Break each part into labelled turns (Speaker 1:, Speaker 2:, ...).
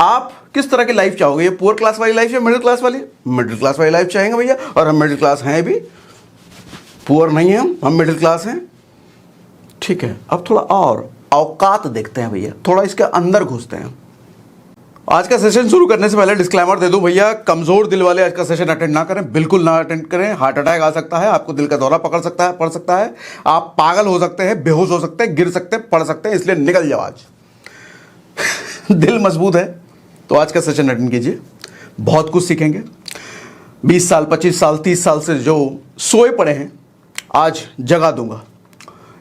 Speaker 1: आप किस तरह की लाइफ चाहोगे, ये पुअर क्लास वाली लाइफ या मिडिल क्लास वाली? मिडिल क्लास वाली लाइफ चाहेंगे भैया, और हम मिडिल क्लास हैं भी, पुअर नहीं है हम मिडिल क्लास हैं। ठीक है, अब थोड़ा और औकात देखते हैं भैया, थोड़ा इसके अंदर घुसते हैं। आज का सेशन शुरू करने से पहले डिस्क्लेमर दे दूं भैया, कमजोर दिल वाले आज का सेशन अटेंड ना करें, बिल्कुल ना अटेंड करें। हार्ट अटैक आ सकता है, आपको दिल का दौरा पड़ सकता है, आप पागल हो सकते हैं, बेहोश हो सकते हैं, गिर सकते हैं, पड़ सकते हैं, इसलिए निकल जाओ आज। दिल मजबूत है तो आज का सेशन अटेंड कीजिए, बहुत कुछ सीखेंगे। 20 साल 25 साल 30 साल से जो सोए पड़े हैं आज जगा दूंगा,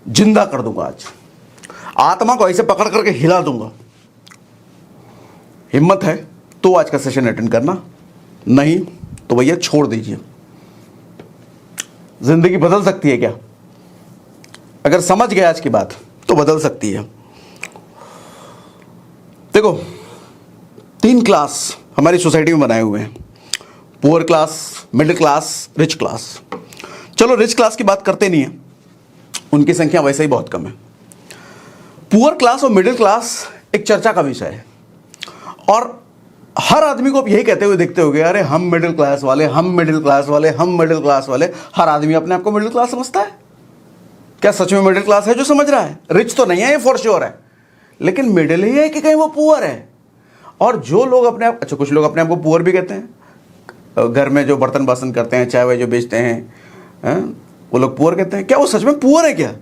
Speaker 1: जिंदा कर दूंगा, आज आत्मा को ऐसे पकड़ करके हिला दूंगा। हिम्मत है तो आज का सेशन अटेंड करना, नहीं तो भैया छोड़ दीजिए। जिंदगी बदल सकती है क्या? अगर समझ गए आज की बात तो बदल सकती है। देखो, 3 क्लास हमारी सोसाइटी में बनाए हुए हैं, poor class, middle class, rich class. चलो रिच क्लास की बात करते नहीं है, उनकी संख्या वैसे ही बहुत कम है। पुअर क्लास और मिडिल क्लास एक चर्चा का विषय है, और हर आदमी को आप यही कहते हुए देखते होगे, अरे हम मिडिल क्लास वाले, हम मिडिल क्लास वाले, हम मिडिल क्लास वाले। हर आदमी अपने आप को मिडिल क्लास समझता है। क्या सच में मिडिल क्लास है जो समझ रहा है? रिच तो नहीं है ये, फॉर श्योर है, लेकिन मिडिल ही है कि कहीं वो पुअर है। और जो लोग अपने आप, अच्छा कुछ लोग अपने आप को पुअर भी कहते हैं, घर में जो बर्तन बासन करते हैं, चाय वाय जो बेचते हैं, वो लोग पुअर कहते हैं। क्या वो सच में पुअर है क्या?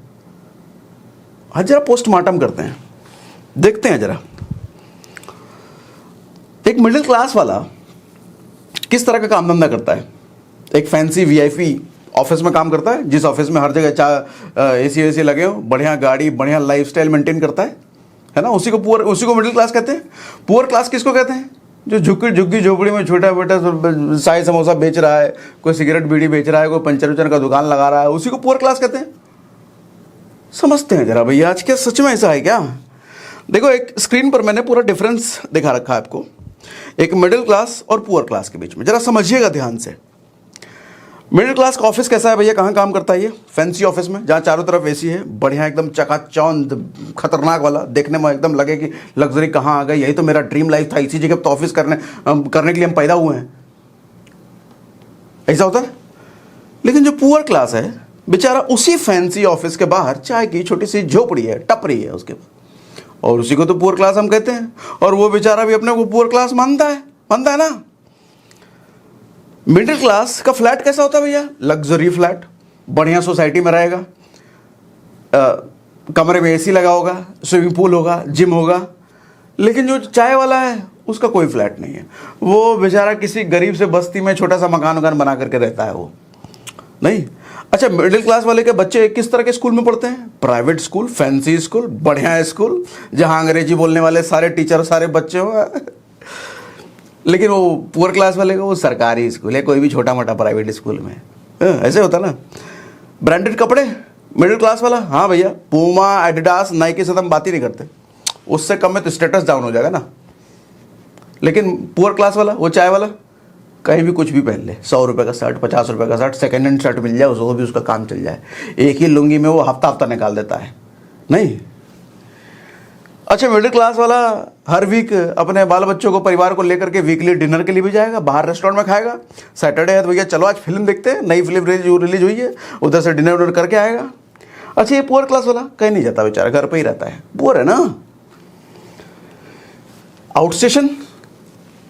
Speaker 1: आज जरा पोस्टमार्टम करते हैं, देखते हैं जरा एक मिडिल क्लास वाला किस तरह का काम धंधा करता है। एक फैंसी वीआईपी ऑफिस में काम करता है, जिस ऑफिस में हर जगह एसी वेसी लगे हो, बढ़िया गाड़ी, बढ़िया लाइफस्टाइल मेंटेन करता है ना, उसी को मिडिल क्लास कहते हैं। पुअर क्लास किसको कहते हैं? जो झुग्गी झोपड़ी में छोटा बेटा चाय समोसा बेच रहा है, कोई सिगरेट बीड़ी बेच रहा है, कोई पंचर उचर का दुकान लगा रहा है, उसी को पुअर क्लास कहते हैं। समझते हैं जरा भैया, आज क्या सच में ऐसा है क्या? देखो, एक स्क्रीन पर मैंने पूरा डिफरेंस दिखा रखा है आपको, एक मिडिल क्लास और पुअर क्लास के बीच में। जरा समझिएगा ध्यान से। मिडिल क्लास का ऑफिस कैसा है भैया? कहाँ काम करता है ये? फैंसी ऑफिस में, जहाँ चारों तरफ एसी है, बढ़िया एकदम चकाचौंध, खतरनाक वाला, देखने में एकदम लगे कि लग्जरी कहाँ आ गई, यही तो मेरा ड्रीम लाइफ था, इसी जगह तो ऑफिस करने के लिए हम पैदा हुए हैं, ऐसा होता है। लेकिन जो पुअर क्लास है बेचारा, उसी फैंसी ऑफिस के बाहर चाय की छोटी सी झोपड़ी है, टपरी है उसके पास, और उसी को तो पुअर क्लास हम कहते हैं। और वो बेचारा भी अपने को पुअर क्लास मानता है ना। मिडिल क्लास का फ्लैट कैसा होता है भैया? लग्जरी फ्लैट, बढ़िया सोसाइटी में रहेगा, कमरे में एसी लगा होगा, स्विमिंग पूल होगा, जिम होगा। लेकिन जो चाय वाला है उसका कोई फ्लैट नहीं है, वो बेचारा किसी गरीब से बस्ती में छोटा सा मकान बना करके रहता है वो, नहीं। अच्छा, मिडिल क्लास वाले के बच्चे किस तरह के स्कूल में पढ़ते हैं? प्राइवेट स्कूल, फैंसी स्कूल, बढ़िया स्कूल, जहां अंग्रेजी बोलने वाले सारे टीचर, सारे बच्चे हो। लेकिन वो पुअर क्लास वाले का वो सरकारी स्कूल है, कोई भी छोटा मोटा प्राइवेट स्कूल में, ऐसे होता ना। ब्रांडेड कपड़े मिडिल क्लास वाला, हाँ भैया, पूमा, एडिडास, नाइकी से तो हम बात ही नहीं करते, उससे कम में तो स्टेटस डाउन हो जाएगा ना। लेकिन पुअर क्लास वाला, वो चाय वाला, कहीं भी कुछ भी पहन ले, 100 रुपये का शर्ट, 50 रुपये का शर्ट, सेकेंड हैंड शर्ट मिल जाए उसको भी, उसका काम चल जाए। एक ही लुंगी में वो हफ्ता निकाल देता है, नहीं। अच्छा, मिडिल क्लास वाला हर वीक अपने बाल बच्चों को, परिवार को लेकर के वीकली डिनर के लिए भी जाएगा, बाहर रेस्टोरेंट में खाएगा। सैटरडे है तो भैया चलो आज फिल्म देखते हैं, नई फिल्म रिलीज हुई है, उधर से डिनर उनर करके आएगा। अच्छा, ये पुअर क्लास वाला कहीं नहीं जाता बेचारा, घर पे ही रहता है, पुअर है ना। आउट स्टेशन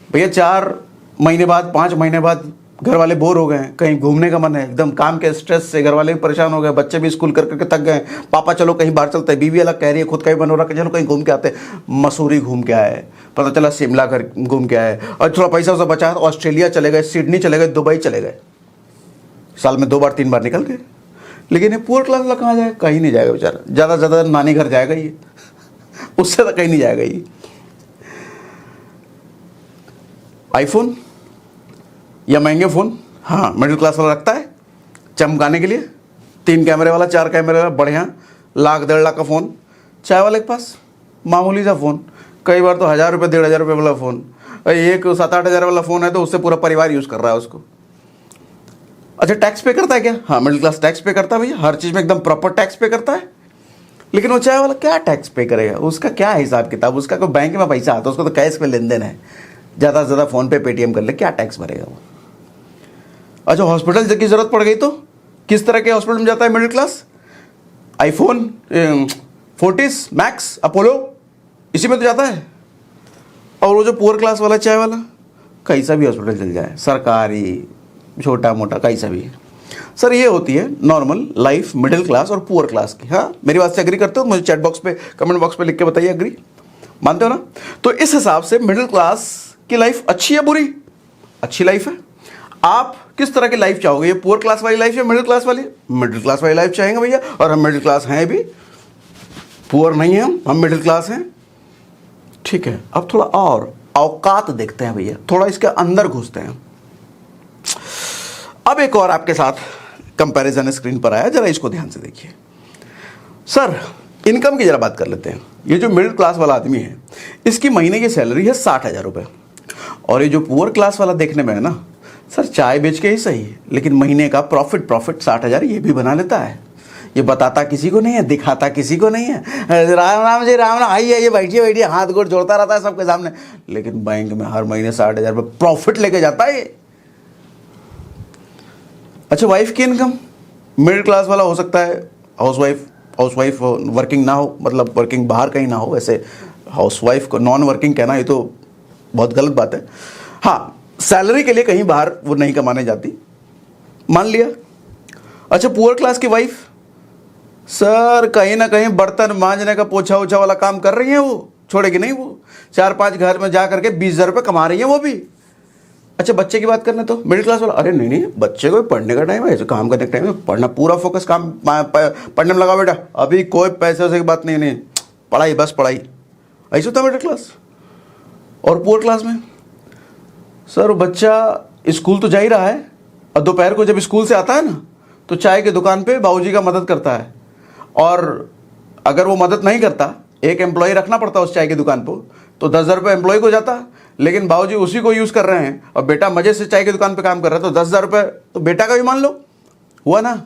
Speaker 1: भैया, 4 महीने बाद, 5 महीने बाद घर वाले बोर हो गए हैं, कहीं घूमने का मन है, एकदम काम के स्ट्रेस से घर वाले भी परेशान हो गए, बच्चे भी स्कूल कर करके थक गए, पापा चलो कहीं बाहर चलते हैं, बीवी अलग कह रही है, खुद का ही मन हो रहा है चलो कहीं घूम के आते हैं। मसूरी घूम के आए, पता चला शिमला घूम के आए, और थोड़ा पैसा वैसा बचा तो ऑस्ट्रेलिया चले गए, सिडनी चले गए, दुबई चले गए, साल में 2 बार 3 बार निकल गए। लेकिन ये पुअर क्लास वाला कहाँ जाए? कहीं नहीं जाएगा बेचारा, ज़्यादा से ज़्यादा नानी घर जाएगा ये, उससे तो कहीं नहीं जाएगा ये। आईफोन या महंगे फ़ोन, हाँ मिडिल क्लास वाला रखता है चमकाने के लिए, 3 कैमरे वाला, 4 कैमरे वाला, बढ़िया 1,00,000 1.5 लाख का फ़ोन। चाय वाले के पास मामूली सा फ़ोन, कई बार तो 1,000 रुपये 1,500 रुपये वाला फ़ोन, एक 7-8 हज़ार वाला फ़ोन है तो उससे पूरा परिवार यूज़ कर रहा है उसको। अच्छा, टैक्स पे करता है क्या? हाँ, मिडिल क्लास टैक्स पे करता है भैया, हर चीज़ में एकदम प्रॉपर टैक्स पे करता है। लेकिन वो चाय वाला क्या टैक्स पे करेगा, उसका क्या हिसाब किताब, उसका कोई बैंक में पैसा आता है, उसको तो कैश पे लेन देन है, ज़्यादा से ज़्यादा फ़ोन पे पेटीएम कर ले, क्या टैक्स भरेगा वो। अच्छा हॉस्पिटल की ज़रूरत पड़ गई तो किस तरह के हॉस्पिटल में जाता है middle class, iPhone, Fortis, max, Apollo, इसी में तो जाता है। और वो जो पुअर क्लास वाला चाय वाला कैसा भी हॉस्पिटल चल जाए, सरकारी छोटा मोटा कैसा भी। सर ये होती है नॉर्मल लाइफ मिडिल क्लास और पुअर क्लास की। हाँ मेरी बात से एग्री करते हो, मुझे चैट बॉक्स पे कमेंट बॉक्स पे लिख के बताइए एग्री, मानते हो ना। तो इस हिसाब से मिडिल क्लास की लाइफ अच्छी है बुरी, अच्छी लाइफ है। आप किस तरह की लाइफ चाहोगे, ये पुअर क्लास वाली लाइफ या मिडिल क्लास वाली? मिडिल क्लास वाली लाइफ चाहेंगे भैया, और हम मिडिल क्लास हैं भी, पुअर नहीं है हम मिडिल क्लास हैं। ठीक है, अब थोड़ा और औकात देखते हैं भैया, थोड़ा इसके अंदर घुसते हैं। अब एक और आपके साथ कंपैरिजन स्क्रीन पर आया, जरा इसको ध्यान से देखिए। सर इनकम की जरा बात कर लेते हैं। ये जो मिडिल क्लास वाला आदमी है इसकी महीने की सैलरी है 60,000 रुपये, और ये जो पुअर क्लास वाला देखने में है ना सर, चाय बेच के ही सही लेकिन महीने का प्रॉफिट 60,000 ये भी बना लेता है। ये बताता किसी को नहीं है, दिखाता किसी को नहीं है। राम राम जी राम राम, आइए ये बैठिए बैठिए, हाथ गोड़ जोड़ता रहता है सबके सामने, लेकिन बैंक में हर महीने 60,000 रुपये प्रॉफिट लेके जाता है ये। अच्छा वाइफ की इनकम, मिडिल क्लास वाला हो सकता है हाउसवाइफ वर्किंग ना हो, मतलब वर्किंग बाहर कहीं ना हो, वैसे हाउसवाइफ को नॉन वर्किंग कहना ये तो बहुत गलत बात है। हाँ सैलरी के लिए कहीं बाहर वो नहीं कमाने जाती, मान लिया। अच्छा पुअर क्लास की वाइफ, सर कहीं ना कहीं बर्तन मांजने का पोछा ओछा वाला काम कर रही है, वो छोड़ेगी नहीं, वो 4-5 घर में जा करके 20,000 रुपये कमा रही है वो भी। अच्छा बच्चे की बात करना तो मिडिल क्लास वाला, अरे नहीं बच्चे को पढ़ने का टाइम है, ऐसे काम करने का टाइम है, पढ़ना, पूरा फोकस काम पढ़ने में लगाओ बेटा, अभी कोई पैसे वैसे की बात नहीं, पढ़ाई बस पढ़ाई, ऐसे होता है मिडिल क्लास। और पुअर क्लास में सर बच्चा स्कूल तो जा ही रहा है, और दोपहर को जब स्कूल से आता है ना तो चाय की दुकान पे बाबूजी का मदद करता है, और अगर वो मदद नहीं करता, एक एम्प्लॉय रखना पड़ता उस चाय की दुकान पर, तो 10,000 रुपये एम्प्लॉय को जाता, लेकिन बाबूजी उसी को यूज़ कर रहे हैं और बेटा मज़े से चाय की दुकान पे काम कर रहा है, तो 10,000 रुपये तो बेटा का भी मान लो, हुआ ना।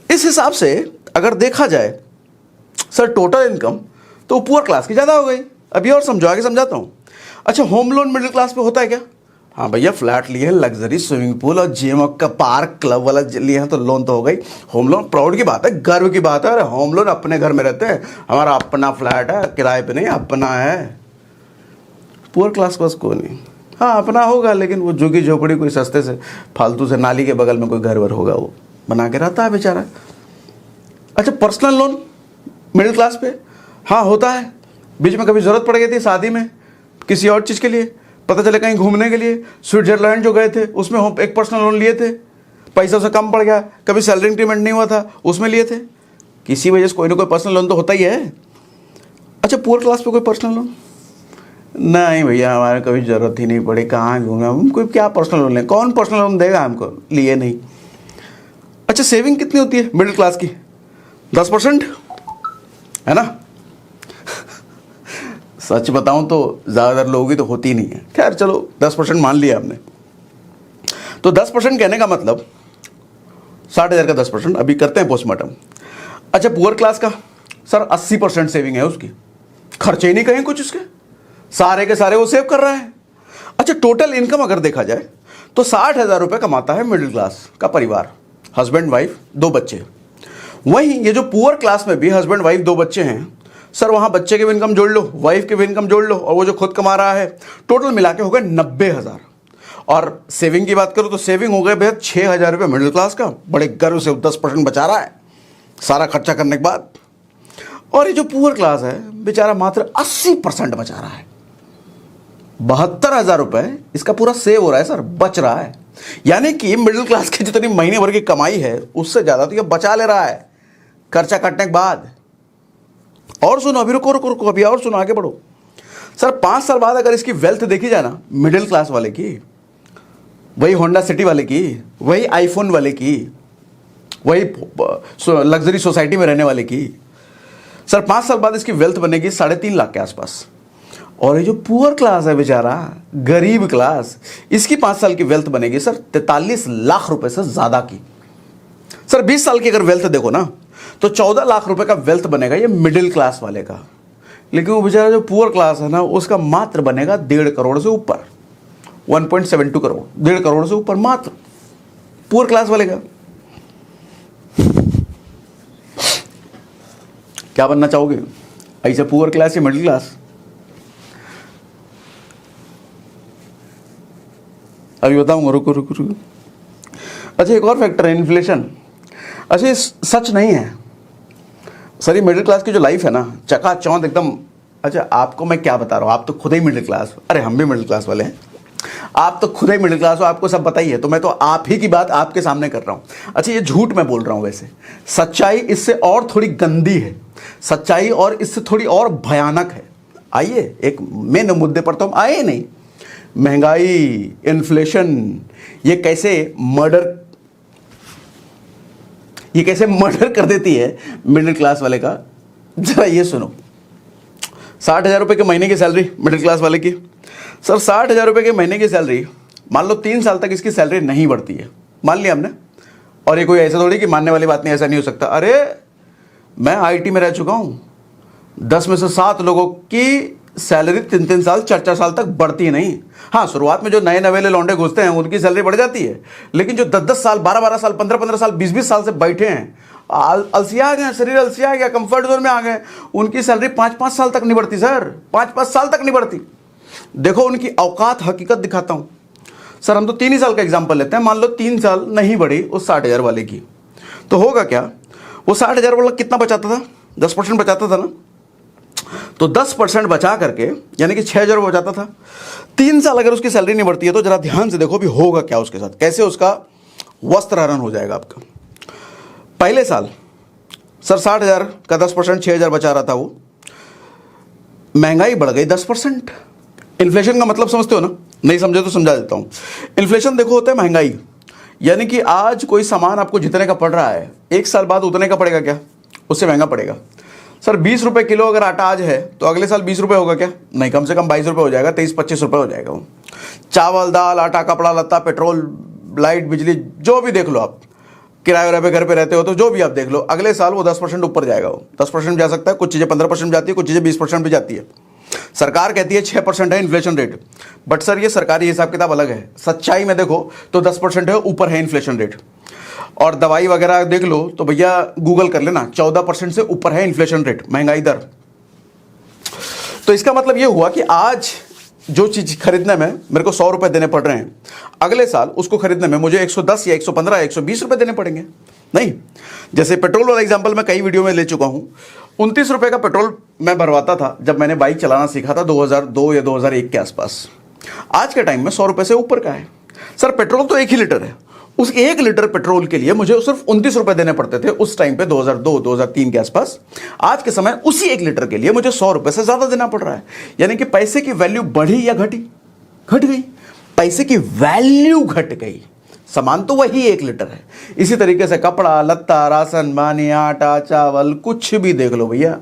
Speaker 1: इस हिसाब से अगर देखा जाए सर टोटल इनकम तो पुअर क्लास की ज़्यादा हो गई। अभी और समझो, आगे समझाता हूँ। अच्छा होम लोन मिडिल क्लास पे होता है क्या? हाँ भैया फ्लैट लिए हैं, लग्जरी स्विमिंग पूल और जिम का पार्क क्लब वाला लिए हैं तो लोन तो हो गई। होम लोन प्राउड की बात है, गर्व की बात है। अरे होम लोन अपने घर में रहते हैं, हमारा अपना फ्लैट है, किराए पे नहीं, अपना है। पुअर क्लास बस को नहीं, हाँ अपना होगा, लेकिन वो झुग्गी झोपड़ी कोई सस्ते से फालतू से नाली के बगल में कोई घर वर होगा, वो बना के रहता है बेचारा। अच्छा पर्सनल लोन मिडिल क्लास पे, हाँ होता है। बीच में कभी ज़रूरत पड़ गई थी शादी में, किसी और चीज़ के लिए, पता चले कहीं घूमने के लिए, स्विट्जरलैंड जो गए थे उसमें हम एक पर्सनल लोन लिए थे, पैसा उसे कम पड़ गया, कभी सैलरी इंक्रीमेंट नहीं हुआ था उसमें लिए थे, किसी वजह से कोई ना कोई पर्सनल लोन तो होता ही है। अच्छा पुअर क्लास पे कोई पर्सनल लोन नहीं भैया, हमारे कभी ज़रूरत ही नहीं पड़ी, कहाँ घूमे हम, कोई क्या पर्सनल लोन लें, कौन पर्सनल लोन देगा हमको, लिए नहीं। अच्छा सेविंग कितनी होती है मिडिल क्लास की? 10% है ना। सच बताऊं तो ज़्यादातर लोगों की तो होती नहीं है, खैर चलो 10% मान लिया हमने। तो 10% कहने का मतलब 60,000 का 10%, अभी करते हैं पोस्टमार्टम। अच्छा पुअर क्लास का सर 80% सेविंग है उसकी, खर्चे ही नहीं कहीं कुछ उसके, सारे के सारे वो सेव कर रहा है। अच्छा टोटल इनकम अगर देखा जाए तो 60,000 रुपये कमाता है मिडिल क्लास का परिवार, हस्बैंड वाइफ 2 बच्चे। वहीं ये जो पुअर क्लास में भी हस्बैंड वाइफ 2 बच्चे हैं, सर वहाँ बच्चे की भी इनकम जोड़ लो, वाइफ की भी इनकम जोड़ लो, और वो जो खुद कमा रहा है, टोटल मिला के हो गए 90,000। और सेविंग की बात करो तो सेविंग हो गए भैया 6,000 रुपये मिडिल क्लास का, बड़े गर्व से 10% बचा रहा है सारा खर्चा करने के बाद। और ये जो पुअर क्लास है बेचारा मात्र 80% बचा रहा है, 72,000 रुपये इसका पूरा सेव हो रहा है सर, बच रहा है। यानी कि मिडिल क्लास की जितनी महीने भर की कमाई है उससे ज़्यादा तो ये बचा ले रहा है खर्चा काटने के बाद। और सुनो, अभी रुको, अभी और सुनो, आगे बढ़ो। सर 5 साल बाद अगर इसकी वेल्थ देखी जाए ना, मिडिल क्लास वाले की, वही होंडा सिटी वाले की, वही आईफोन वाले की, वही लग्जरी सोसाइटी में रहने वाले की, सर 5 साल बाद इसकी वेल्थ बनेगी 3.5 लाख के आसपास। और ये जो पुअर क्लास है बेचारा, गरीब क्लास, इसकी 5 साल की वेल्थ बनेगी सर 43 लाख रुपए से ज़्यादा की। सर 20 साल की अगर वेल्थ देखो ना तो 14 लाख रुपए का वेल्थ बनेगा ये मिडिल क्लास वाले का। लेकिन वो बेचारा जो पुअर क्लास है ना, उसका मात्र बनेगा 1.5 करोड़ से ऊपर, 1.72 करोड़, 1.5 करोड़ से ऊपर मात्र पुअर क्लास वाले का। क्या बनना चाहोगे, ऐसे पुअर क्लास या मिडिल क्लास? अभी बताऊंगा, रुको रुको रुको। अच्छा, एक और फैक्टर है इन्फ्लेशन। अच्छा, ये सच नहीं है सर, ये मिडिल क्लास की जो लाइफ है ना, चकाचौंध एकदम। अच्छा, आपको मैं क्या बता रहा हूँ, आप तो खुद ही मिडिल क्लास, अरे हम भी मिडिल क्लास वाले हैं, आप तो खुद ही मिडिल क्लास हो, आपको सब पता ही है, तो मैं तो आप ही की बात आपके सामने कर रहा हूँ। अच्छा, ये झूठ मैं बोल रहा हूँ, वैसे सच्चाई इससे और थोड़ी गंदी है, सच्चाई और इससे थोड़ी और भयानक है। आइए एक मेन मुद्दे पर तो हम आए नहीं। महंगाई, इन्फ्लेशन, ये कैसे मर्डर कर देती है मिडिल क्लास वाले का। जरा ये सुनो, 60,000 रुपये के महीने की सैलरी मिडिल क्लास वाले की। सर 60,000 रुपये के महीने की सैलरी, मान लो 3 साल तक इसकी सैलरी नहीं बढ़ती है, मान लिया हमने। और ये कोई ऐसा थोड़ी कि मानने वाली बात नहीं, ऐसा नहीं हो सकता। अरे मैं आईटी में रह चुका हूँ, 10 में से 7 लोगों की सैलरी 3-3 साल 4-4 साल तक बढ़ती नहीं। हाँ, शुरुआत में जो नए नवेले लौंडे घुसते हैं उनकी सैलरी बढ़ जाती है, लेकिन जो 10-10 साल, 12-12 साल, 15-15 साल, 20-20 साल से बैठे हैं, अलसिया गए, शरीर अलसिया गया, कंफर्ट जोन में आ गए, उनकी सैलरी 5-5 साल तक नहीं बढ़ती सर, 5-5 साल तक नहीं बढ़ती। देखो उनकी औकात, हकीकत दिखाता हूं सर। हम तो 3 ही साल का एग्जांपल लेते हैं। मान लो 3 साल नहीं बढ़ी उस 60,000 वाले की, तो होगा क्या? वो 60,000 वाला कितना बचाता था? 10% बचाता था ना, तो 10% बचा करके यानी कि 6,000 बचाता था। 3 साल अगर उसकी सैलरी नहीं बढ़ती है तो जरा ध्यान से देखो भी होगा क्या उसके साथ, कैसे उसका वस्त्रहरण हो जाएगा आपका। पहले साल सर 60,000 का 10%, 6,000 बचा रहा था वो, महंगाई बढ़ गई 10%। इन्फ्लेशन का मतलब समझते हो ना? नहीं समझे तो समझा देता हूं। इन्फ्लेशन देखो होता है महंगाई, यानी कि आज कोई सामान आपको जितने का पड़ रहा है, 1 साल बाद उतने का पड़ेगा क्या? उससे महंगा पड़ेगा। सर 20 रुपए किलो अगर आटा आज है तो अगले साल 20 रुपए होगा क्या? नहीं, कम से कम 22 रुपए हो जाएगा, 23-25 रुपए हो जाएगा वो। चावल, दाल, आटा, कपड़ा लत्ता, पेट्रोल, लाइट, बिजली, जो भी देख लो आप, किराए पे घर पे रहते हो तो जो भी आप देख लो, अगले साल वो 10% ऊपर जाएगा। वो 10% जा सकता है, कुछ चीज़ें 15% जाती है, कुछ चीज़ें 20% भी जाती है। सरकार कहती है 6% है इन्फ्लेशन रेट, बट सर ये सरकारी हिसाब किताब अलग है। सच्चाई में देखो तो 10% है, ऊपर है इन्फ्लेशन रेट। और दवाई वगैरह देख लो तो भैया गूगल कर लेना, 14% से ऊपर है इन्फ्लेशन रेट, महंगाई दर। तो इसका मतलब ये हुआ कि आज जो चीज खरीदने में मेरे को 100 रुपए देने पड़ रहे हैं, अगले साल उसको खरीदने में मुझे 110 या 115 या 120 रुपए देने पड़ेंगे। नहीं, जैसे पेट्रोल वाला एग्जांपल मैं कई वीडियो में ले चुका हूं। 29 रुपए का पेट्रोल मैं भरवाता था जब मैंने बाइक चलाना सीखा था 2002 या 2001 के आसपास। आज के टाइम में 100 रुपए से ऊपर का है। सर पेट्रोल तो 1 ही लीटर है, उस 1 लीटर पेट्रोल के लिए मुझे सिर्फ 29 रुपए देने पड़ते थे उस टाइम पे, 2002-2003 के आसपास। आज के समय उसी 1 लीटर के लिए मुझे 100 रुपए से ज्यादा देना पड़ रहा है। यानी कि पैसे की वैल्यू बढ़ी या घटी? घट गई। पैसे की वैल्यू घट गई, सामान तो वही 1 लीटर है। इसी तरीके से कपड़ा लत्ता, राशन पानी, आटा चावल, कुछ भी देख लो भैया,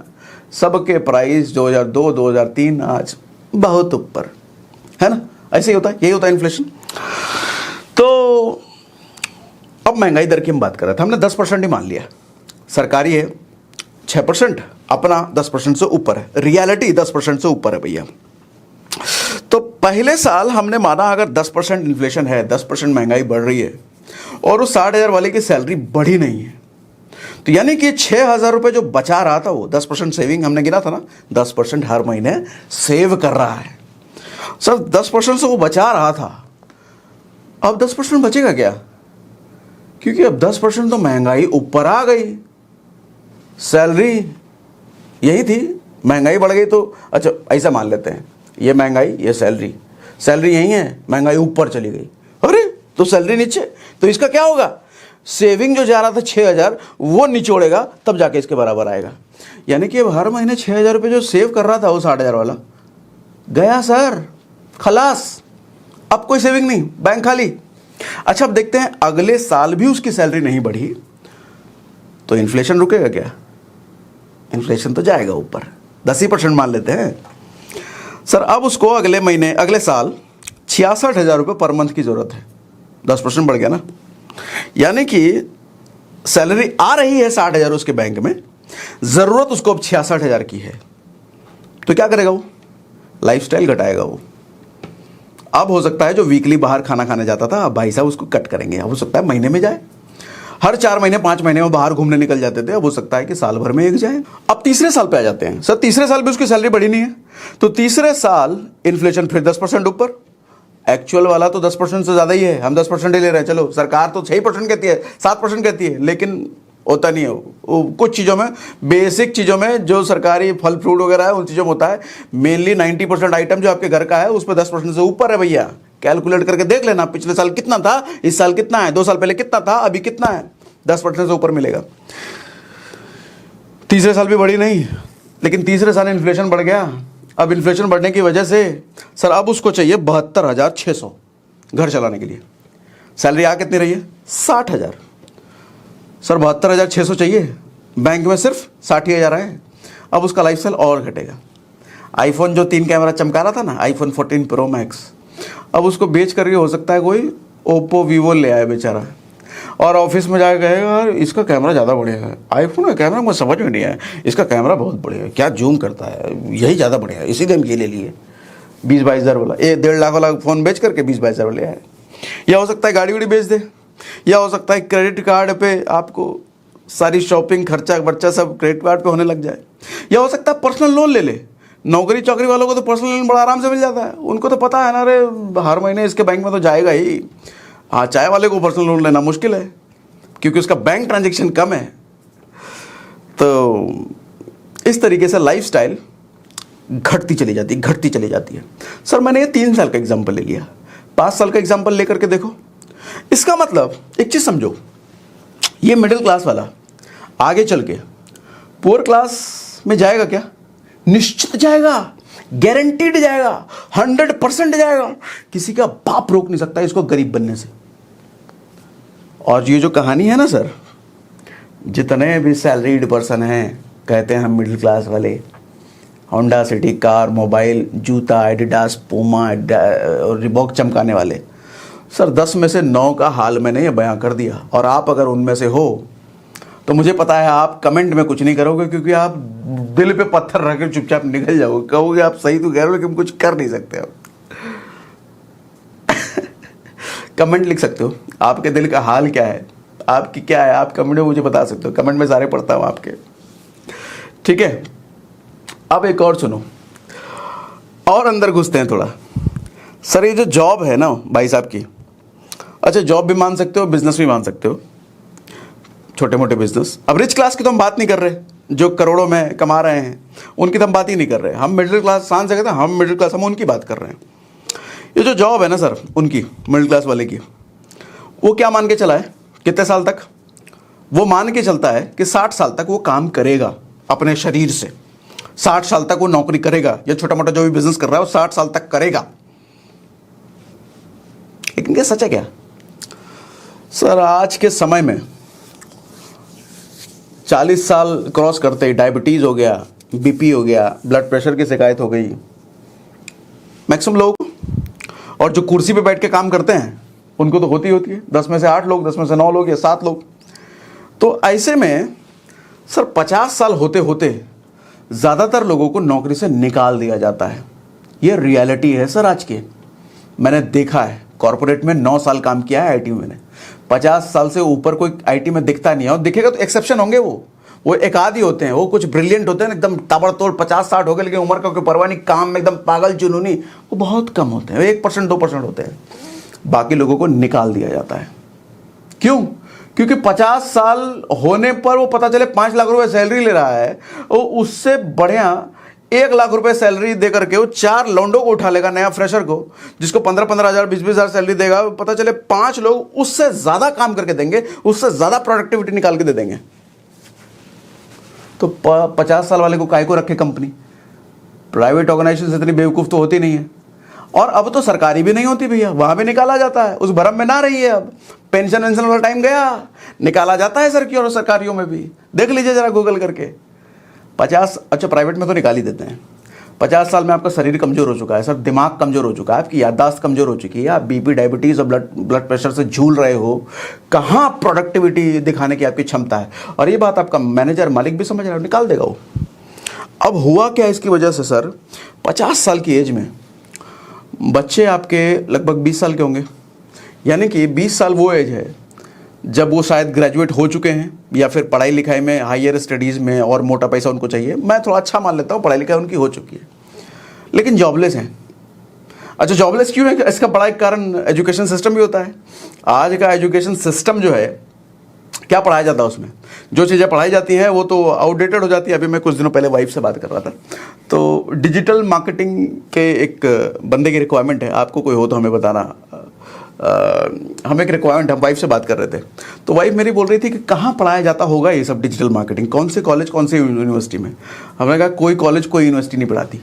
Speaker 1: सबके प्राइस 2002-2003 आज बहुत ऊपर है ना। ऐसे ही होता है, यही होता है इन्फ्लेशन। तो अब महंगाई दर की हम बात कर रहे थे, हमने 10% ही मान लिया। सरकारी है 6%, अपना 10% से ऊपर है, रियलिटी 10% से ऊपर है भैया। तो पहले साल हमने माना अगर 10% इन्फ्लेशन है, 10% महंगाई बढ़ रही है और उस 60,000 वाले की सैलरी बढ़ी नहीं है, तो यानी कि 6,000 रुपये जो बचा रहा था वो 10% सेविंग हमने गिना था ना, 10% हर महीने सेव कर रहा है। सर 10% से वो बचा रहा था, अब 10% बचेगा क्या? क्योंकि अब 10% तो महंगाई ऊपर आ गई। सैलरी यही थी, महंगाई बढ़ गई तो अच्छा ऐसा मान लेते हैं, ये महंगाई ये सैलरी यही है, महंगाई ऊपर चली गई, अरे तो सैलरी नीचे, तो इसका क्या होगा? सेविंग जो जा रहा था 6,000 वो निचोड़ेगा, तब जाके इसके बराबर आएगा। यानी कि अब हर महीने 6,000 रुपये जो सेव कर रहा था वो 60,000 वाला गया सर, खलास, अब कोई सेविंग नहीं, बैंक खाली। अच्छा अब देखते हैं अगले साल भी उसकी सैलरी नहीं बढ़ी तो इन्फ्लेशन रुकेगा क्या? इन्फ्लेशन तो जाएगा ऊपर, 10% मान लेते हैं। सर अब उसको अगले महीने, अगले साल 66,000 रुपये पर मंथ की जरूरत है, 10% बढ़ गया ना। यानी कि सैलरी आ रही है 60,000 उसके बैंक में, जरूरत उसको अब 66,000 की है, तो क्या करेगा वो? लाइफस्टाइल घटाएगा वो। अब हो सकता है जो वीकली बाहर खाना खाने जाता था, अब भाई साहब उसको कट करेंगे। अब हो सकता है महीने में जाए, हर 4 महीने 5 महीने में बाहर घूमने निकल जाते थे, अब हो सकता है कि साल भर में एक जाए। अब तीसरे साल पे आ जाते हैं। सर तीसरे साल भी उसकी सैलरी बढ़ी नहीं है, तो तीसरे साल इन्फ्लेशन फिर 10% ऊपर। एक्चुअल वाला तो 10% से ज्यादा ही है, हम 10% ही ले रहे हैं। चलो सरकार तो 6% कहती है, 7% कहती है, लेकिन होता नहीं है वो। कुछ चीज़ों में, बेसिक चीज़ों में जो सरकारी फल फ्रूट वगैरह है उन चीज़ों में होता है। मेनली 90% आइटम जो आपके घर का है उस पर 10% से ऊपर है भैया। कैलकुलेट करके देख लेना, पिछले साल कितना था, इस साल कितना है, 2 साल पहले कितना था, अभी कितना है, 10% से ऊपर मिलेगा। तीसरे साल भी बढ़ी नहीं, लेकिन तीसरे साल इन्फ्लेशन बढ़ गया। अब इन्फ्लेशन बढ़ने की वजह से सर अब उसको चाहिए 72,600 घर चलाने के लिए। सैलरी आ कितनी रही है? 60,000। सर 72,600 चाहिए, बैंक में सिर्फ 60,000 आए। अब उसका लाइफस्टाइल और घटेगा। आईफोन जो 3 कैमरा चमका रहा था ना, आईफोन 14 प्रो मैक्स, अब उसको बेच करके हो सकता है कोई ओप्पो वीवो ले आए बेचारा, और ऑफिस में जाकर कहेगा यार इसका कैमरा ज़्यादा बढ़िया है, आईफोन का कैमरा मुझे समझ में नहीं आया, इसका कैमरा बहुत बढ़िया है, क्या जूम करता है, यही ज़्यादा बढ़िया है, इसीलिए हम ये ले लिए। 20-22 हज़ार वाला, 1.5 लाख वाला फ़ोन बेच करके 20-22 हज़ार वाले आए। या हो सकता है गाड़ी वाड़ी बेच दे, या हो सकता है क्रेडिट कार्ड पे आपको सारी शॉपिंग खर्चा वर्चा सब क्रेडिट कार्ड पे होने लग जाए। या हो सकता है पर्सनल लोन ले ले। नौकरी चौकरी वालों को तो पर्सनल लोन बड़ा आराम से मिल जाता है, उनको तो पता है ना, अरे हर महीने इसके बैंक में तो जाएगा ही। हाँ, चाय वाले को पर्सनल लोन लेना मुश्किल है क्योंकि उसका बैंक ट्रांजेक्शन कम है। तो इस तरीके से लाइफस्टाइल घटती चली जाती है। सर मैंने ये 3 साल का एग्जाम्पल ले लिया, 5 साल का एग्जाम्पल लेकर के देखो। इसका मतलब एक चीज समझो, ये मिडिल क्लास वाला आगे चल के पुअर क्लास में जाएगा क्या? निश्चित जाएगा, गारंटीड जाएगा, 100% जाएगा। किसी का बाप रोक नहीं सकता इसको गरीब बनने से। और ये जो कहानी है ना सर, जितने भी सैलरीड पर्सन हैं, कहते हैं हम मिडिल क्लास वाले, होंडा सिटी कार, मोबाइल, जूता, एडिडास, पूमा और रिबॉक चमकाने वाले, सर 10 में से 9 का हाल मैंने ये बयां कर दिया। और आप अगर उनमें से हो तो मुझे पता है आप कमेंट में कुछ नहीं करोगे, क्योंकि आप दिल पे पत्थर रख के चुपचाप निकल जाओगे, कहोगे आप सही तो कह रहे हो लेकिन कुछ कर नहीं सकते आप। कमेंट लिख सकते हो, आपके दिल का हाल क्या है, आपकी क्या है, आप कमेंट में मुझे बता सकते हो। कमेंट में सारे पढ़ता हूँ आपके, ठीक है। अब एक और सुनो, और अंदर घुसते हैं थोड़ा। सर ये जो जॉब है ना भाई साहब की, अच्छा जॉब भी मान सकते हो, बिजनेस भी मान सकते हो, छोटे मोटे बिजनेस। अब रिच क्लास की तो हम बात नहीं कर रहे, जो करोड़ों में कमा रहे हैं उनकी तो हम बात ही नहीं कर रहे। हम मिडिल क्लास, सांस से कहते हैं हम मिडिल क्लास, हम उनकी बात कर रहे हैं। ये जो जॉब है ना सर उनकी, मिडिल क्लास वाले की, वो क्या मान के चला है कितने साल तक? वो मान के चलता है कि 60 साल तक वो काम करेगा अपने शरीर से, 60 साल तक वो नौकरी करेगा, या छोटा मोटा जो भी बिजनेस कर रहा है वो 60 साल तक करेगा। लेकिन क्या सच है क्या सर? आज के समय में 40 साल क्रॉस करते ही डायबिटीज हो गया, बीपी हो गया, ब्लड प्रेशर की शिकायत हो गई मैक्सिमम लोगों को। और जो कुर्सी पे बैठ के काम करते हैं उनको तो होती है 10 में से 8 लोग, 10 में से 9 लोग या 7 लोग। तो ऐसे में सर 50 साल होते होते ज़्यादातर लोगों को नौकरी से निकाल दिया जाता है। ये रियलिटी है सर आज के। मैंने देखा है, कॉर्पोरेट में 9 साल काम किया है, आईटी में मैंने। 50 साल से ऊपर कोई आईटी में दिखता नहीं है, और दिखेगा तो एक्सेप्शन होंगे, वो एक आदि होते हैं, वो कुछ ब्रिलियंट होते हैं एकदम ताबड़तोड़, 50-60 हो गए लेकिन उम्र का कोई परवाह नहीं, काम में एकदम पागल जुनूनी, वो बहुत कम होते हैं, 1% 2% होते हैं। बाकी लोगों को निकाल दिया जाता है। क्यों? क्योंकि 50 साल होने पर वो पता चले 5 लाख रुपए सैलरी ले रहा है, वो उससे बढ़िया 1 लाख रुपए सैलरी दे करके वो 4 लौंडों को उठा लेगा, नया फ्रेशर को, जिसको 15-15 हज़ार 20-20 हज़ार सैलरी देगा। पता चले 5 लोग उससे ज्यादा काम करके देंगे, उससे ज्यादा प्रोडक्टिविटी निकाल के दे देंगे। तो 50 साल वाले को काहे को रखे कंपनी? प्राइवेट ऑर्गेनाइजेशन इतनी बेवकूफ तो होती नहीं है। और अब तो सरकारी भी नहीं होती भैया, वहां भी निकाला जाता है, उस भरम में ना रही है। अब पेंशन वेंशन वाला टाइम गया, निकाला जाता है सरकारियों में भी, देख लीजिए जरा गूगल करके। 50, अच्छा प्राइवेट में तो निकाल ही देते हैं, 50 साल में आपका शरीर कमज़ोर हो चुका है सर, दिमाग कमज़ोर हो चुका है, आपकी याददाश्त कमज़ोर हो चुकी है, आप बीपी, डायबिटीज़ और ब्लड प्रेशर से झूल रहे हो। कहाँ प्रोडक्टिविटी दिखाने की आपकी क्षमता है? और ये बात आपका मैनेजर, मालिक भी समझ रहा है, निकाल देगा वो। अब हुआ क्या इसकी वजह से सर, 50 साल की एज में बच्चे आपके लगभग 20 साल के होंगे, यानी कि 20 साल वो एज है जब वो शायद ग्रेजुएट हो चुके हैं या फिर पढ़ाई लिखाई में, हायर स्टडीज़ में और मोटा पैसा उनको चाहिए। मैं थोड़ा अच्छा मान लेता हूँ, पढ़ाई लिखाई उनकी हो चुकी है, लेकिन जॉबलेस हैं। अच्छा, जॉबलेस क्यों है? इसका बड़ा एक कारण एजुकेशन सिस्टम भी होता है। आज का एजुकेशन सिस्टम जो है, क्या पढ़ाया जाता है उसमें, जो चीज़ें पढ़ाई जाती हैं वो तो आउटडेटेड हो जाती है। अभी मैं कुछ दिनों पहले वाइफ से बात कर रहा था, तो डिजिटल मार्केटिंग के एक बंदे की रिक्वायरमेंट है, आपको कोई हो तो हमें बताना। हमें एक रिक्वायरमेंट, हम वाइफ से बात कर रहे थे, तो वाइफ मेरी बोल रही थी कि कहाँ पढ़ाया जाता होगा ये सब डिजिटल मार्केटिंग, कौन से कॉलेज, कौन से यूनिवर्सिटी में। हमने कहा कोई कॉलेज, कोई यूनिवर्सिटी नहीं पढ़ाती।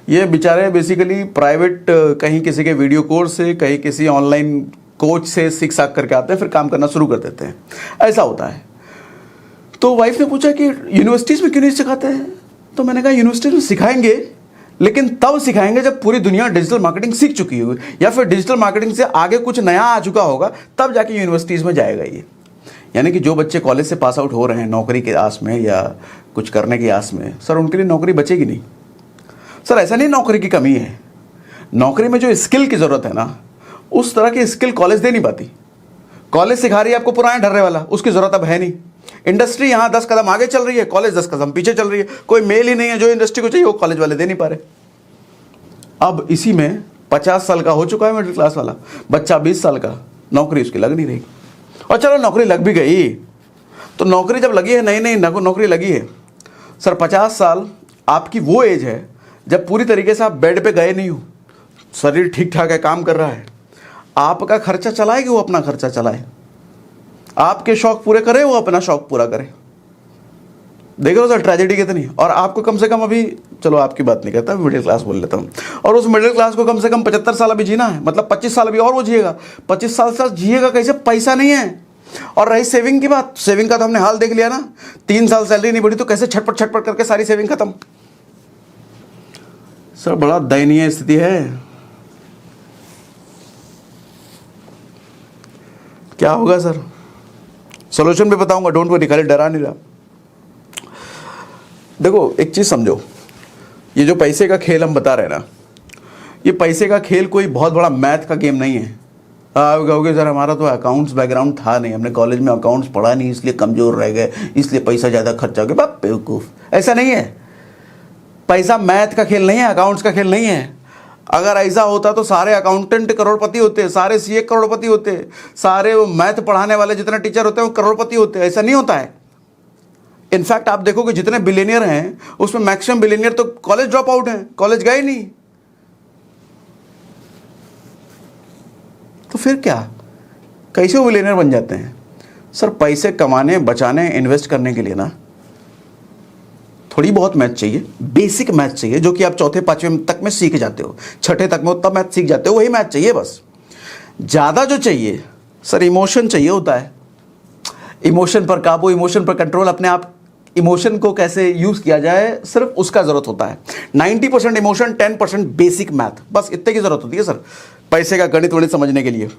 Speaker 1: ये बेचारे बेसिकली प्राइवेट कहीं किसी के वीडियो कोर्स से, कहीं किसी ऑनलाइन कोच से सीख साख करके आते हैं, फिर काम करना शुरू कर देते हैं, ऐसा होता है। तो वाइफ ने पूछा कि यूनिवर्सिटीज़ में क्यों नहीं सिखाते हैं? तो मैंने कहा यूनिवर्सिटीज़ में सिखाएंगे, लेकिन तब सिखाएंगे जब पूरी दुनिया डिजिटल मार्केटिंग सीख चुकी होगी, या फिर डिजिटल मार्केटिंग से आगे कुछ नया आ चुका होगा, तब जाके यूनिवर्सिटीज़ में जाएगा ये। यानी कि जो बच्चे कॉलेज से पास आउट हो रहे हैं नौकरी के आस में या कुछ करने की आस में, सर उनके लिए नौकरी बचेगी नहीं। सर ऐसा नहीं नौकरी की कमी है, नौकरी में जो स्किल की ज़रूरत है ना, उस तरह की स्किल कॉलेज दे नहीं पाती। कॉलेज सिखा रही है आपको पुराने ढर्रे वाला, उसकी ज़रूरत अब है नहीं। इंडस्ट्री यहाँ 10 कदम आगे चल रही है, कॉलेज 10 कदम पीछे चल रही है। कोई मेल ही नहीं है, जो इंडस्ट्री को चाहिए वो कॉलेज वाले दे नहीं पा रहे। अब इसी में 50 साल का हो चुका है मिडिल क्लास वाला बच्चा, 20 साल का, नौकरी उसकी लग नहीं रही। और चलो नौकरी लग भी गई, तो नौकरी जब लगी है, नई नई नौकरी लगी है सर, 50 साल आपकी वो एज है जब पूरी तरीके से आप बेड पे गए नहीं हो, शरीर ठीक ठाक है, काम कर रहा है, आपका खर्चा चलाए कि वो अपना खर्चा चलाए, आपके शौक पूरे करे, वो अपना शौक पूरा करे। देख रहे हो सर ट्रेजेडी कितनी है। और आपको कम से कम अभी, चलो आपकी बात नहीं करता, मिडिल क्लास बोल लेता हूँ, और उस मिडिल क्लास को कम से कम 75 साल अभी जीना है, मतलब 25 साल अभी और वो जिएगा। 25 साल से जिएगा कैसे? पैसा नहीं है। और रही सेविंग की बात, सेविंग का तो हमने हाल देख लिया ना, 3 साल सैलरी नहीं बढ़ी तो कैसे छटपट छटपट करके सारी सेविंग खत्म। सर बड़ा दयनीय स्थिति है। क्या होगा सर? सॉल्यूशन भी बताऊंगा, डोंट वरी, खाली डरा नहीं रहा। देखो एक चीज़ समझो, ये जो पैसे का खेल हम बता रहे हैं ना, ये पैसे का खेल कोई बहुत बड़ा मैथ का गेम नहीं है। आप कहोगे सर हमारा तो अकाउंट्स बैकग्राउंड था नहीं, हमने कॉलेज में अकाउंट्स पढ़ा नहीं, इसलिए कमज़ोर रह गए, इसलिए पैसा ज़्यादा खर्चा हो गया। बाप बेवकूफ़, ऐसा नहीं है। पैसा मैथ का खेल नहीं है, अकाउंट्स का खेल नहीं है। अगर ऐसा होता तो सारे अकाउंटेंट करोड़पति होते, सारे सीए करोड़पति होते, सारे वो मैथ पढ़ाने वाले जितने टीचर होते हैं वो करोड़पति होते। ऐसा नहीं होता है। इनफैक्ट आप देखोगे जितने बिलियनियर हैं उसमें मैक्सिमम बिलियनियर तो कॉलेज ड्रॉप आउट हैं, कॉलेज गए नहीं। तो फिर क्या, कैसे वो बिलियनियर बन जाते हैं? सर पैसे कमाने, बचाने, इन्वेस्ट करने के लिए ना थोड़ी बहुत मैथ चाहिए, बेसिक मैथ चाहिए, जो कि आप चौथे पांचवें तक में सीख जाते हो, छठे तक में तब मैथ सीख जाते हो, वही मैथ चाहिए बस। ज़्यादा जो चाहिए सर इमोशन चाहिए होता है। इमोशन पर काबू, इमोशन पर कंट्रोल, अपने आप इमोशन को कैसे यूज़ किया जाए, सिर्फ उसका ज़रूरत होता है। 90% इमोशन, 10% बेसिक मैथ, बस इतने की ज़रूरत होती है सर पैसे का गणित वणित समझने के लिए।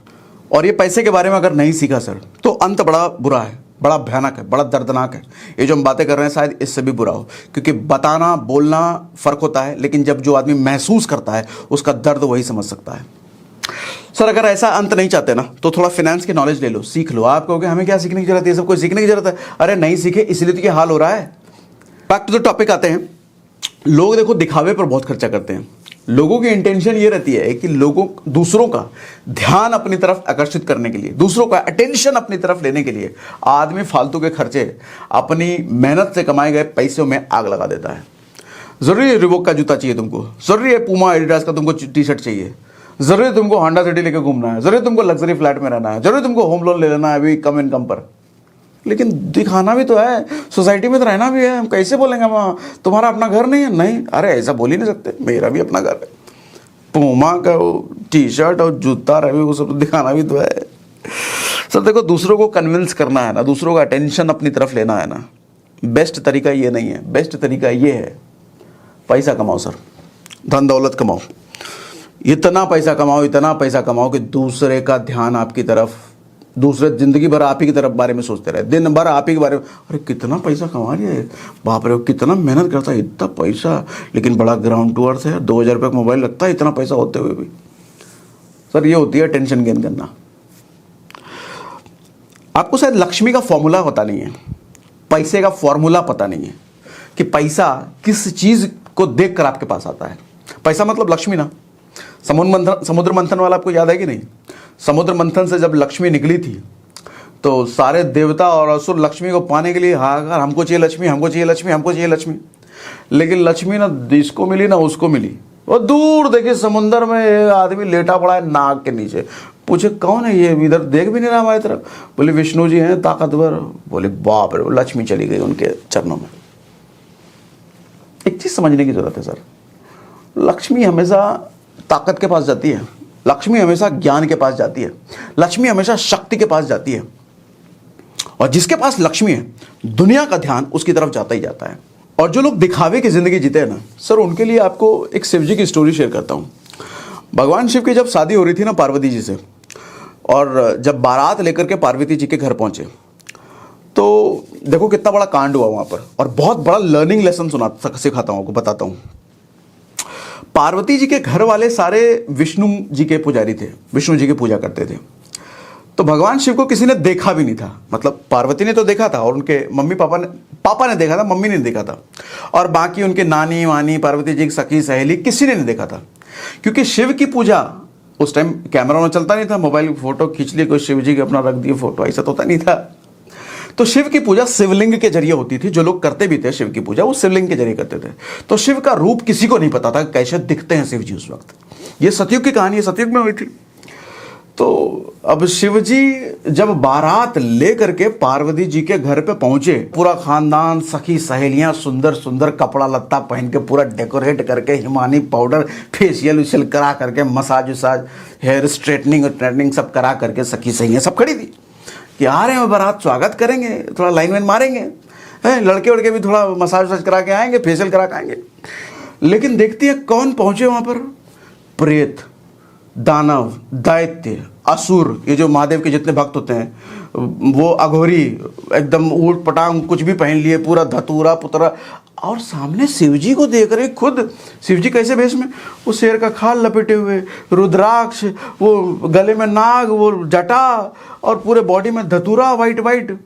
Speaker 1: और ये पैसे के बारे में अगर नहीं सीखा सर तो अंत बड़ा बुरा है, बड़ा भयानक है, बड़ा दर्दनाक है। ये जो हम बातें कर रहे हैं शायद इससे भी बुरा हो, क्योंकि बताना, बोलना फ़र्क होता है, लेकिन जब जो आदमी महसूस करता है उसका दर्द वही समझ सकता है। सर अगर ऐसा अंत नहीं चाहते ना तो थोड़ा फिनेंस की नॉलेज ले लो, सीख लो। आप कहोगे हमें क्या सीखने की जरूरत है, सब कोई सीखने की जरूरत है? अरे नहीं सीखे इसलिए तो ये हाल हो रहा है। बैक टू द टॉपिक आते हैं। लोग देखो दिखावे पर बहुत खर्चा करते हैं। लोगों की इंटेंशन ये रहती है कि लोगों, दूसरों का ध्यान अपनी तरफ आकर्षित करने के लिए, दूसरों का अटेंशन अपनी तरफ लेने के लिए आदमी फालतू के खर्चे अपनी मेहनत से कमाए गए पैसों में आग लगा देता है। जरूरी है रिबॉक का जूता चाहिए तुमको, जरूरी है पूमा एडिडास का तुमको टी शर्ट चाहिए, जरूरी तुमको होंडा सिटी लेके घूमना है, जरूरी तुमको लग्जरी फ्लैट में रहना है, जरूरी तुमको होम लोन ले लेना है अभी कम इनकम पर। लेकिन दिखाना भी तो है, सोसाइटी में तो रहना भी है। हम कैसे बोलेंगे वहाँ तुम्हारा अपना घर नहीं है? नहीं, अरे ऐसा बोल ही नहीं सकते, मेरा भी अपना घर है। पूमा का टी शर्ट और जूता रहे वो सब तो दिखाना भी तो है। सर देखो दूसरों को कन्विंस करना है ना, दूसरों का अटेंशन अपनी तरफ लेना है ना, बेस्ट तरीका ये नहीं है। बेस्ट तरीका ये है पैसा कमाओ सर, धन दौलत कमाओ, इतना पैसा कमाओ, इतना पैसा कमाओ कि दूसरे का ध्यान आपकी तरफ, दूसरे जिंदगी भर आप ही की तरफ बारे में सोचते रहे, दिन भर आप ही के बारे में, अरे कितना पैसा कमा रही है, बाप रे कितना मेहनत करता है, इतना पैसा, लेकिन बड़ा ग्राउंड टू अर्थ है, 2000 रुपये का मोबाइल लगता है, इतना पैसा होते हुए भी। सर ये होती है टेंशन गेन करना। आपको शायद लक्ष्मी का फॉर्मूला पता नहीं है, पैसे का फॉर्मूला पता नहीं है कि पैसा किस चीज को देखकर आपके पास आता है। पैसा मतलब लक्ष्मी ना। समुद्र मंथन वाला आपको याद है कि नहीं? समुद्र मंथन से जब लक्ष्मी निकली थी तो सारे देवता और असुर लक्ष्मी को पाने के लिए हाहाकार, हमको चाहिए लक्ष्मी, हमको चाहिए लक्ष्मी, हमको चाहिए लक्ष्मी। लेकिन लक्ष्मी ना इसको मिली ना उसको मिली। और दूर देखिए समुद्र में एक आदमी लेटा पड़ा है नाग के नीचे। पूछे कौन है ये, इधर देख भी नहीं रहा हमारी तरफ। बोले विष्णु जी हैं ताकतवर। बोले बाप रे, लक्ष्मी चली गई उनके चरणों में। एक चीज समझने की जरूरत है सर, लक्ष्मी हमेशा ताकत के पास जाती है, लक्ष्मी हमेशा ज्ञान के पास जाती है, लक्ष्मी हमेशा शक्ति के पास जाती है। और जिसके पास लक्ष्मी है दुनिया का ध्यान उसकी तरफ जाता ही जाता है। और जो लोग दिखावे की जिंदगी जीते हैं ना सर, उनके लिए आपको एक शिव जी की स्टोरी शेयर करता हूँ। भगवान शिव की जब शादी हो रही थी ना पार्वती जी से, और जब बारात लेकर के पार्वती जी के घर पहुंचे तो देखो कितना बड़ा कांड हुआ वहां पर। और बहुत बड़ा लर्निंग लेसन सिखाता हूँ आपको, बताता हूँ। पार्वती जी के घर वाले सारे विष्णु जी के पुजारी थे, विष्णु जी की पूजा करते थे। तो भगवान शिव को किसी ने देखा भी नहीं था। मतलब पार्वती ने तो देखा था और उनके मम्मी पापा ने देखा था, मम्मी ने देखा था। और बाकी उनके नानी वानी, पार्वती जी की सखी सहेली, किसी ने नहीं देखा था। क्योंकि शिव की पूजा उस टाइम कैमरा में चलता नहीं था, मोबाइल फोटो खींच लिए कोई शिव जी के अपना रख दिए फोटो, ऐसा तो होता नहीं था। तो शिव की पूजा शिवलिंग के जरिए होती थी। जो लोग करते भी थे शिव की पूजा वो शिवलिंग के जरिए करते थे। तो शिव का रूप किसी को नहीं पता था कैसे दिखते हैं शिव जी उस वक्त। ये सतयुग की कहानी है, सतयुग में हुई थी। तो अब शिव जी जब बारात लेकर के पार्वती जी के घर पे पहुंचे, पूरा खानदान, सखी सहेलियां सुंदर सुंदर कपड़ा लत्ता पहन के पूरा डेकोरेट करके, हिमानी पाउडर, फेशियल विशियल करा करके, मसाज वसाज, हेयर स्ट्रेटनिंग सब करा करके सखी सहेलियां सब खड़ी थी कि आ रहे हैं बारात, स्वागत करेंगे, थोड़ा लाइन वाइन मारेंगे, लड़के वड़के भी थोड़ा मसाज वसाज करा के आएंगे, फेशियल करा के आएंगे। लेकिन देखती है कौन पहुंचे वहां पर? प्रेत, दानव, दैत्य, असुर, ये जो महादेव के जितने भक्त होते हैं, वो अघोरी एकदम ऊट पटांग कुछ भी पहन लिए, पूरा धतूरा पुतरा। और सामने शिवजी को देख रहे, खुद शिवजी कैसे भेष में, वो शेर का खाल लपेटे हुए, रुद्राक्ष, वो गले में नाग, वो जटा, और पूरे बॉडी में धतूरा वाइट वाइट।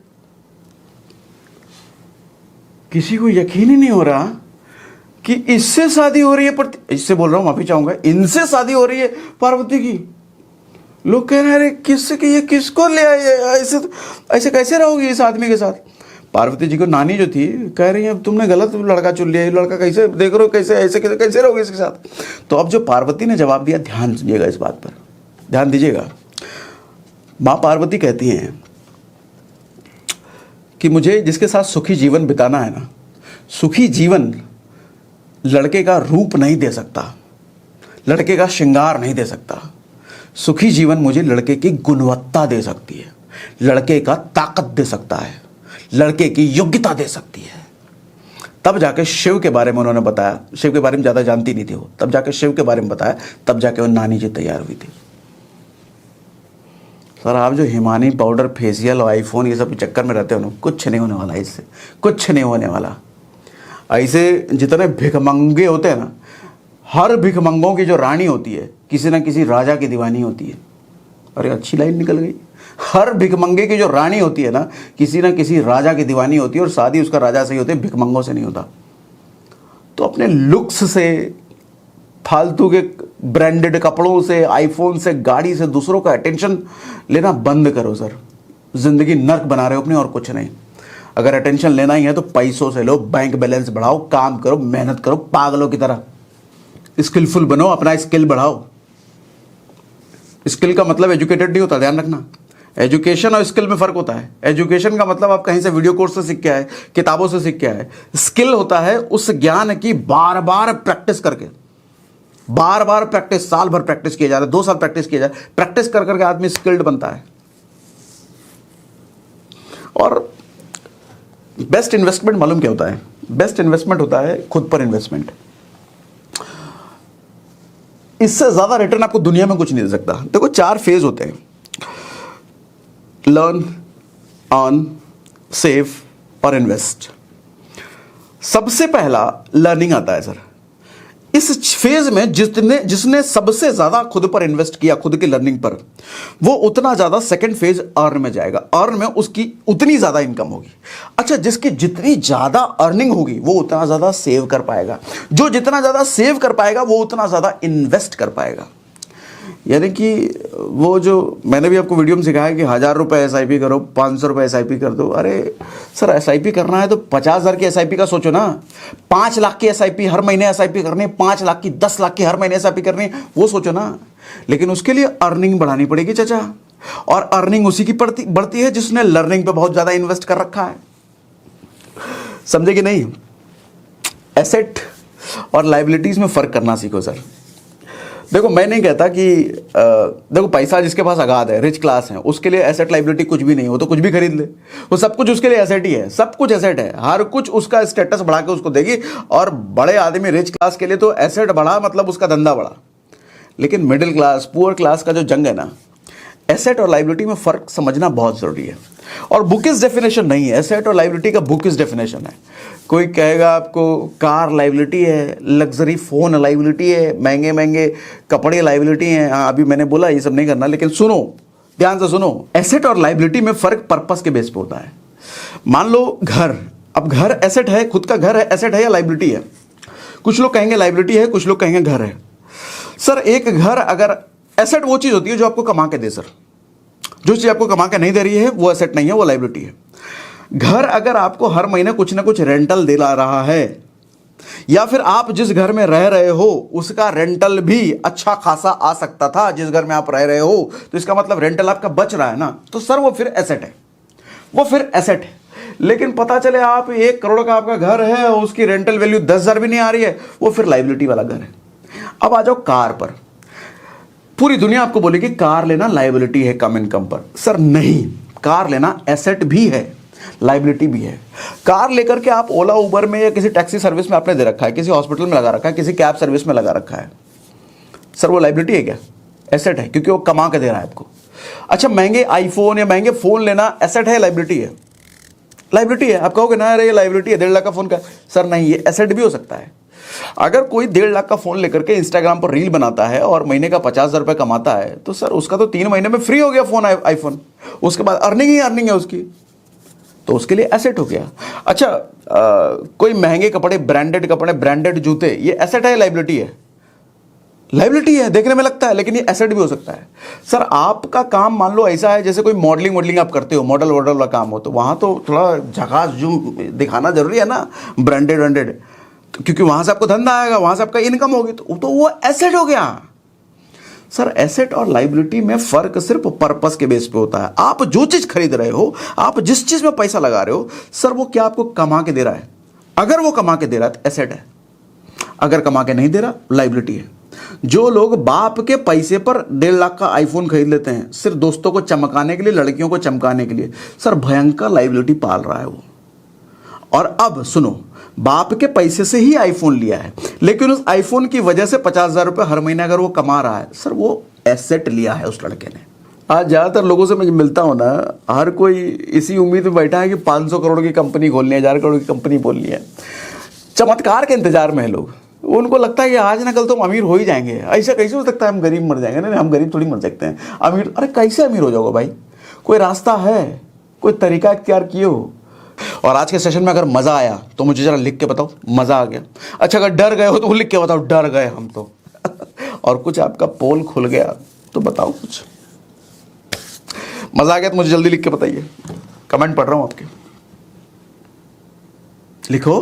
Speaker 1: किसी को यकीन ही नहीं हो रहा कि इससे शादी हो रही है। पर इससे बोल रहा हूं, माफी चाहूंगा, इनसे शादी हो रही है पार्वती की। लोग कह रहे हैं किसके, ये किसको ले आए, ऐसे कैसे रहोगी इस आदमी के साथ? पार्वती जी को नानी जो थी कह रही है तुमने गलत लड़का चुन लिया, ये लड़का कैसे देख रहे हो, कैसे ऐसे कैसे रहोगे इसके साथ? तो अब जो पार्वती ने जवाब दिया, ध्यान दीजिएगा इस बात पर, ध्यान दीजिएगा। माँ पार्वती कहती हैं कि मुझे जिसके साथ सुखी जीवन बिताना है ना, सुखी जीवन लड़के का रूप नहीं दे सकता, लड़के का श्रृंगार नहीं दे सकता। सुखी जीवन मुझे लड़के की गुणवत्ता दे सकती है, लड़के का ताकत दे सकता है, लड़के की योग्यता दे सकती है। तब जाके शिव के बारे में उन्होंने बताया। शिव के बारे में ज़्यादा जानती नहीं थी वो, तब जाके शिव के बारे में बताया, तब जाके वो नानी जी तैयार हुई थी। सर आप जो हिमानी पाउडर, फेशियल और आईफोन ये सब चक्कर में रहते हो ना, कुछ नहीं होने वाला इससे, कुछ नहीं होने वाला। ऐसे जितने भिखमंगे होते हैं ना, हर भिखमंगों की जो रानी होती है किसी ना किसी राजा की दीवानी होती है। अरे अच्छी लाइन निकल गई। हर भिखमंगे की जो रानी होती है ना किसी राजा की दीवानी होती है, और शादी उसका राजा से ही होती है, भिखमंगों से नहीं होता। तो अपने लुक्स से, फालतू के ब्रांडेड कपड़ों से, आईफोन से, गाड़ी से दूसरों का अटेंशन लेना बंद करो सर। जिंदगी नर्क बना रहे हो अपनी, और कुछ नहीं। अगर अटेंशन लेना ही है तो पैसों से लो, बैंक बैलेंस बढ़ाओ, काम करो, मेहनत करो पागलों की तरह, स्किलफुल बनो, अपना स्किल बढ़ाओ। स्किल का मतलब एजुकेटेड नहीं होता, ध्यान रखना। एजुकेशन और स्किल में फ़र्क होता है। एजुकेशन का मतलब आप कहीं से वीडियो कोर्स से सीख के आए, किताबों से सीख के आए। स्किल होता है उस ज्ञान की बार बार प्रैक्टिस करके, बार बार प्रैक्टिस, साल भर प्रैक्टिस किया जा रहा है, 2 साल प्रैक्टिस किया जाए, प्रैक्टिस कर करके आदमी स्किल्ड बनता है। और बेस्ट इन्वेस्टमेंट मालूम क्या होता है? बेस्ट इन्वेस्टमेंट होता है खुद पर इन्वेस्टमेंट। इससे ज्यादा रिटर्न आपको दुनिया में कुछ नहीं दे सकता। देखो 4 फेज होते हैं, लर्न, अर्न, सेव और इन्वेस्ट। सबसे पहला लर्निंग आता है सर। इस फेज में जिसने सबसे ज्यादा खुद पर इन्वेस्ट किया, खुद की लर्निंग पर, वो उतना ज्यादा सेकंड फेज अर्न में जाएगा। अर्न में उसकी उतनी ज्यादा इनकम होगी। अच्छा, जिसकी जितनी ज्यादा अर्निंग होगी वो उतना ज्यादा सेव कर पाएगा। जो जितना ज्यादा सेव कर पाएगा वो उतना ज्यादा इन्वेस्ट कर पाएगा। यानी कि वो जो मैंने भी आपको वीडियो में सिखाया कि 1000 रुपये SIP करो, 500 रुपये SIP कर दो। अरे सर, SIP करना है तो 50,000 की SIP का सोचो ना। 5 लाख की SIP हर महीने SIP करनी है, 5 लाख की, 10 लाख की हर महीने SIP करनी है, वो सोचो ना। लेकिन उसके लिए अर्निंग बढ़ानी पड़ेगी चाचा, और अर्निंग उसी की बढ़ती है जिसने लर्निंग पे बहुत ज़्यादा इन्वेस्ट कर रखा है। समझे कि नहीं? एसेट और लाइबिलिटीज़ में फ़र्क करना सीखो सर। देखो, मैं नहीं कहता कि देखो पैसा जिसके पास अगाध है, रिच क्लास है, उसके लिए एसेट लाइबिलिटी कुछ भी नहीं हो तो कुछ भी खरीद ले। वो सब कुछ उसके लिए एसेट ही है, सब कुछ एसेट है, हर कुछ उसका स्टेटस बढ़ा के उसको देगी। और बड़े आदमी रिच क्लास के लिए तो एसेट बढ़ा मतलब उसका धंधा बढ़ा। लेकिन मिडिल क्लास, पुअर क्लास का जो जंग है ना, एसेट और लाइबिलिटी में फ़र्क समझना बहुत ज़रूरी है। और बुकिश डेफिनेशन नहीं है, एसेट और लाइबिलिटी का बुकिश डेफिनेशन है। कोई कहेगा आपको कार लाइबिलिटी है, लग्जरी फ़ोन लाइबिलिटी है, महंगे महंगे कपड़े लाइबिलिटी हैं। हाँ, अभी मैंने बोला ये सब नहीं करना, लेकिन सुनो, ध्यान से सुनो। एसेट और लाइबिलिटी में फ़र्क पर्पस के बेस पे होता है। मान लो घर, अब घर एसेट है, खुद का घर है, एसेट है या लाइबिलिटी है? कुछ लोग कहेंगे लाइबिलिटी है, कुछ लोग कहेंगे घर है। सर, एक घर अगर एसेट वो चीज़ होती है जो आपको कमा के दे सर। जो चीज़ आपको कमा के नहीं दे रही है वो एसेट नहीं है, वो लाइबिलिटी है। घर अगर आपको हर महीने कुछ ना कुछ रेंटल दिला रहा है, या फिर आप जिस घर में रह रहे हो उसका रेंटल भी अच्छा खासा आ सकता था जिस घर में आप रह रहे हो, तो इसका मतलब रेंटल आपका बच रहा है ना, तो सर वो फिर एसेट है, वो फिर एसेट है। लेकिन पता चले आप 1 करोड़ का आपका घर है और उसकी रेंटल वैल्यू 10,000 भी नहीं आ रही है, वो फिर लाइबिलिटी वाला घर है। अब आ जाओ कार पर। पूरी दुनिया आपको बोलेगी कार लेना लाइबिलिटी है कम इनकम पर। सर नहीं, कार लेना एसेट भी है, लाइबिलिटी भी है। कार लेकर के आप ओला, उबर में या किसी टैक्सी सर्विस में आपने दे रखा है, किसी हॉस्पिटल में लगा रखा है, किसी कैब सर्विस में लगा रखा है, सर वो लाइबिलिटी है क्या? एसेट है, क्योंकि वो कमा के दे रहा है आपको। अच्छा, महंगे आईफोन या महंगे फ़ोन लेना एसेट है, लाइबिलिटी है? लाइबिलिटी है। आप कहोगे ना अरे ये लाइबिलिटी है, 1.5 लाख का फ़ोन का। सर नहीं, ये एसेट भी हो सकता है। अगर कोई 1.5 लाख का फ़ोन लेकर के इंस्टाग्राम पर रील बनाता है और महीने का 50,000 रुपये कमाता है, तो सर उसका तो 3 महीने में फ्री हो गया फ़ोन, आईफोन। उसके बाद अर्निंग ही अर्निंग है उसकी, तो उसके लिए एसेट हो गया। अच्छा, कोई महंगे कपड़े, ब्रांडेड कपड़े, ब्रांडेड जूते, ये एसेट है, लाइबिलिटी है? लाइबिलिटी है, देखने में लगता है, लेकिन ये एसेट भी हो सकता है। सर आपका काम मान लो ऐसा है जैसे कोई मॉडलिंग आप करते हो, मॉडल वाला काम हो, तो वहाँ तो थोड़ा झकास जूम दिखाना जरूरी है ना, ब्रांडेड, क्योंकि वहाँ से आपको धंधा आएगा, वहाँ से आपका इनकम होगी, तो वो एसेट हो गया। सर एसेट और लाइबिलिटी में फ़र्क सिर्फ पर्पस के बेस पे होता है। आप जो चीज़ खरीद रहे हो, आप जिस चीज़ में पैसा लगा रहे हो, सर वो क्या आपको कमा के दे रहा है? अगर वो कमा के दे रहा है तो एसेट है, अगर कमा के नहीं दे रहा लाइबिलिटी है। जो लोग बाप के पैसे पर 1.5 लाख का आईफोन खरीद लेते हैं सिर्फ दोस्तों को चमकाने के लिए, लड़कियों को चमकाने के लिए, सर भयंकर लाइबिलिटी पाल रहा है वो। और अब सुनो, बाप के पैसे से ही आईफोन लिया है, लेकिन उस आईफोन की वजह से 50,000 रुपये हर महीने अगर वो कमा रहा है, सर वो एसेट लिया है उस लड़के ने। आज ज़्यादातर लोगों से मैं मिलता हूं ना, हर कोई इसी उम्मीद में बैठा है कि 500 करोड़ की कंपनी खोलनी है, 1000 करोड़ की कंपनी बोलनी है। चमत्कार के इंतजार में है लोग। उनको लगता है कि आज ना कल तो हम अमीर हो ही जाएंगे। ऐसा कैसे हो सकता है, हम गरीब मर जाएंगे? नहीं, हम गरीब थोड़ी मर सकते हैं, अमीर। अरे कैसे अमीर हो जाओगे भाई? कोई रास्ता है, कोई तरीका इख्तियार किए हो। और आज के सेशन में अगर मज़ा आया तो मुझे ज़रा लिख के बताओ मज़ा आ गया। अच्छा, अगर डर गए हो तो लिख के बताओ डर गए हम तो और कुछ आपका पोल खुल गया तो बताओ कुछ मज़ा आ गया तो मुझे जल्दी लिख के बताइए। कमेंट पढ़ रहा हूँ आपके, लिखो।